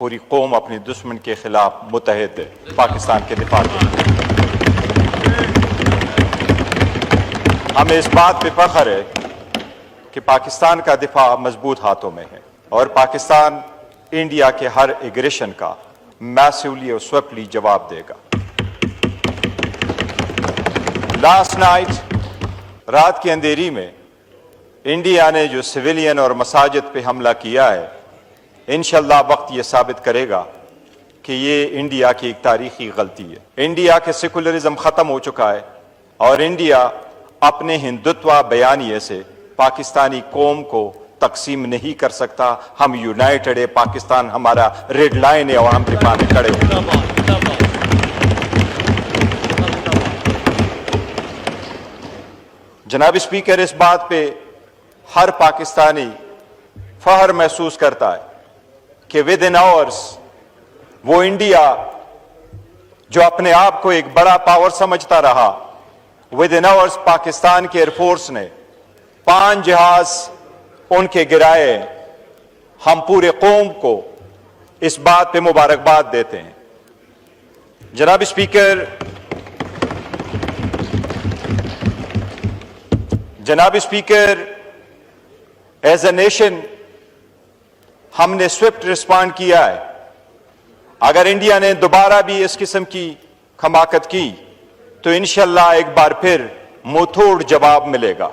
पूरी कौम अपने दुश्मन के खिलाफ मुतहद है पाकिस्तान के दिफा के लिए। हमें इस बात पे फख्र है कि पाकिस्तान का दिफा मजबूत हाथों में है और पाकिस्तान इंडिया के हर एग्रेशन का मैसिवली और स्विफ्टली जवाब देगा। लास्ट नाइट, रात की अंधेरी में इंडिया ने जो सिविलियन और मसाजिद पे हमला किया है, इंशाअल्लाह वक्त ये साबित करेगा कि ये इंडिया की एक तारीखी गलती है। इंडिया के सेकुलरिज्म खत्म हो चुका है और इंडिया अपने हिंदुत्व बयानिए से पाकिस्तानी कौम को तकसीम नहीं कर सकता। हम यूनाइटेड है, पाकिस्तान हमारा रेड लाइन है और हम दिफा में खड़े हैं। जनाब स्पीकर, इस बात पे हर पाकिस्तानी फख्र महसूस करता है कि विद इन आवर्स वो इंडिया जो अपने आप को एक बड़ा पावर समझता रहा, विद इन आवर्स पाकिस्तान के एयरफोर्स ने 5 जहाज उनके गिराए। हम पूरे कौम को इस बात पे मुबारकबाद देते हैं। जनाब स्पीकर, एज ए नेशन हमने स्विफ्ट रिस्पॉन्ड किया है। अगर इंडिया ने दोबारा भी इस किस्म की खमाकत की तो इंशाअल्लाह एक बार फिर मुंहतोड़ जवाब मिलेगा।